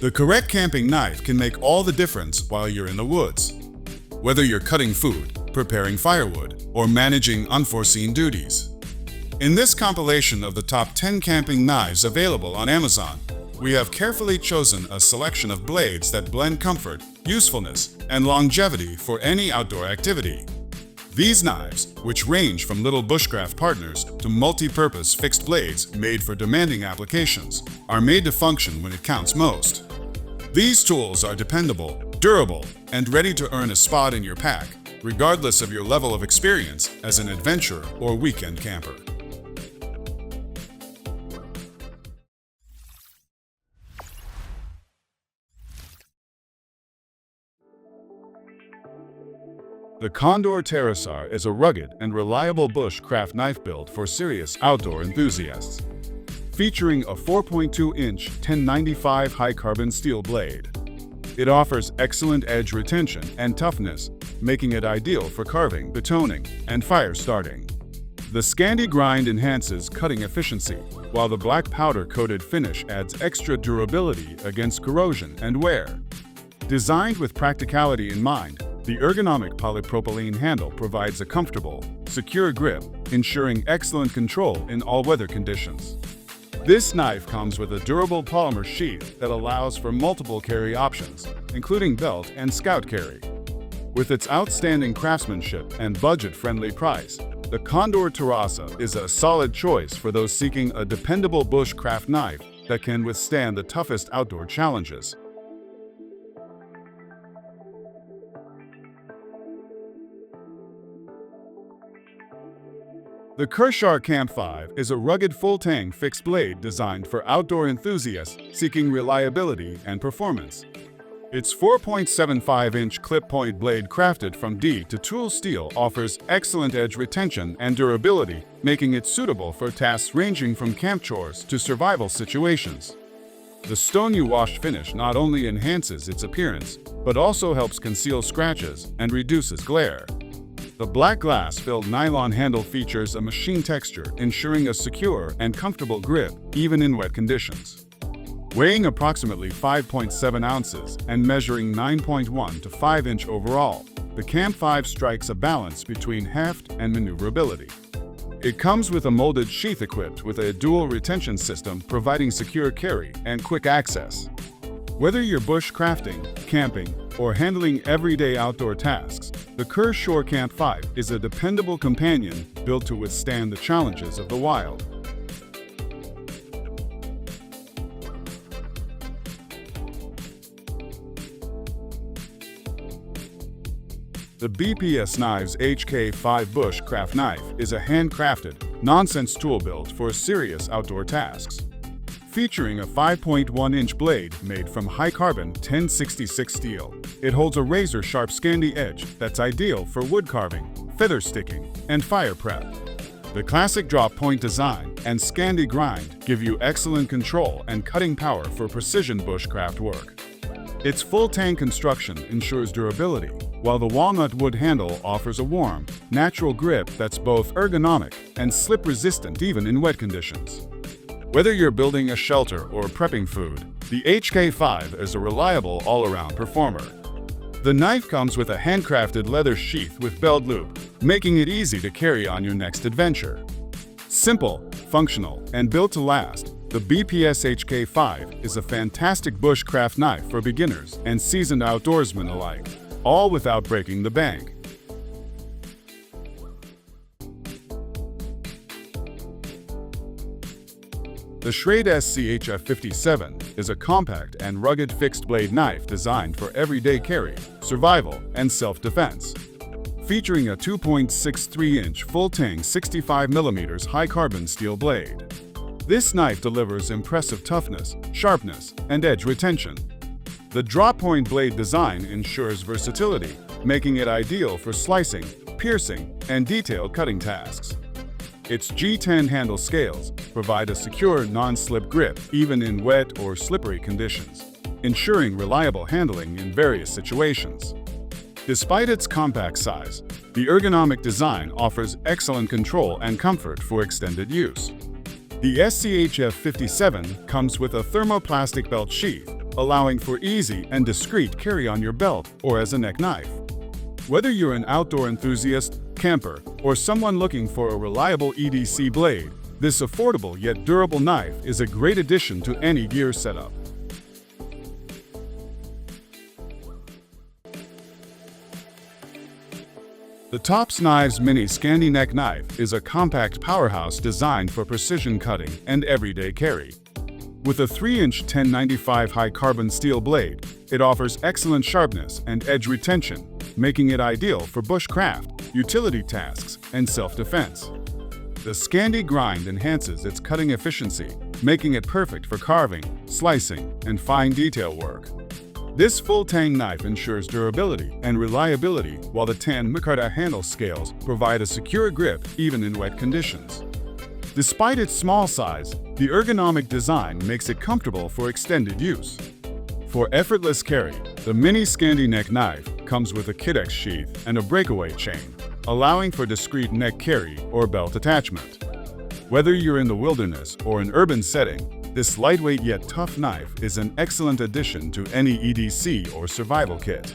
The correct camping knife can make all the difference while you're in the woods. Whether you're cutting food, preparing firewood, or managing unforeseen duties. In this compilation of the top 10 camping knives available on Amazon, we have carefully chosen a selection of blades that blend comfort, usefulness, and longevity for any outdoor activity. These knives, which range from little bushcraft partners to multi-purpose fixed blades made for demanding applications, are made to function when it counts most. These tools are dependable, durable, and ready to earn a spot in your pack, regardless of your level of experience as an adventurer or weekend camper. The Condor Terasaur is a rugged and reliable bushcraft knife built for serious outdoor enthusiasts. Featuring a 4.2-inch 1095 high-carbon steel blade. It offers excellent edge retention and toughness, making it ideal for carving, betoning, and fire starting. The Scandi grind enhances cutting efficiency, while the black powder-coated finish adds extra durability against corrosion and wear. Designed with practicality in mind, the ergonomic polypropylene handle provides a comfortable, secure grip, ensuring excellent control in all weather conditions. This knife comes with a durable polymer sheath that allows for multiple carry options, including belt and scout carry. With its outstanding craftsmanship and budget-friendly price, the Condor Terasaur is a solid choice for those seeking a dependable bushcraft knife that can withstand the toughest outdoor challenges. The Kershar Camp 5 is a rugged full-tang fixed blade designed for outdoor enthusiasts seeking reliability and performance. Its 4.75-inch clip-point blade crafted from D to tool steel offers excellent edge retention and durability, making it suitable for tasks ranging from camp chores to survival situations. The stone-you-washed finish not only enhances its appearance, but also helps conceal scratches and reduces glare. The black glass-filled nylon handle features a machine texture, ensuring a secure and comfortable grip even in wet conditions. Weighing approximately 5.7 ounces and measuring 9.1 to 5-inch overall, the Camp 5 strikes a balance between heft and maneuverability. It comes with a molded sheath equipped with a dual retention system providing secure carry and quick access. Whether you're bushcrafting, camping, or handling everyday outdoor tasks, the Kershar Camp 5 is a dependable companion built to withstand the challenges of the wild. The BPS Knives HK5 bushcraft knife is a handcrafted, nonsense tool built for serious outdoor tasks. Featuring a 5.1-inch blade made from high-carbon 1066 steel, it holds a razor-sharp Scandi edge that's ideal for wood carving, feather sticking, and fire prep. The classic drop-point design and Scandi grind give you excellent control and cutting power for precision bushcraft work. Its full-tang construction ensures durability, while the walnut wood handle offers a warm, natural grip that's both ergonomic and slip-resistant even in wet conditions. Whether you're building a shelter or prepping food, the HK5 is a reliable all-around performer. The knife comes with a handcrafted leather sheath with belt loop, making it easy to carry on your next adventure. Simple, functional, and built to last, the BPS HK5 is a fantastic bushcraft knife for beginners and seasoned outdoorsmen alike, all without breaking the bank. The Shrade SCHF57 is a compact and rugged fixed-blade knife designed for everyday carry, survival, and self-defense. Featuring a 2.63-inch full-tang 65mm high-carbon steel blade. This knife delivers impressive toughness, sharpness, and edge retention. The drop-point blade design ensures versatility, making it ideal for slicing, piercing, and detailed cutting tasks. Its G10 handle scales provide a secure, non-slip grip even in wet or slippery conditions, ensuring reliable handling in various situations. Despite its compact size, the ergonomic design offers excellent control and comfort for extended use. The SCHF57 comes with a thermoplastic belt sheath allowing for easy and discreet carry on your belt or as a neck knife. Whether you're an outdoor enthusiast, camper, or someone looking for a reliable EDC blade, this affordable yet durable knife is a great addition to any gear setup. The Tops Knives Mini Scandi Neck Knife is a compact powerhouse designed for precision cutting and everyday carry. With a 3-inch 1095 high-carbon steel blade, it offers excellent sharpness and edge retention, making it ideal for bushcraft, utility tasks, and self-defense. The Scandi grind enhances its cutting efficiency, making it perfect for carving, slicing, and fine detail work. This full-tang knife ensures durability and reliability, while the tan micarta handle scales provide a secure grip even in wet conditions. Despite its small size, the ergonomic design makes it comfortable for extended use. For effortless carry, the Mini Scandi Neck Knife comes with a Kydex sheath and a breakaway chain, allowing for discreet neck carry or belt attachment. Whether you're in the wilderness or an urban setting, this lightweight yet tough knife is an excellent addition to any EDC or survival kit.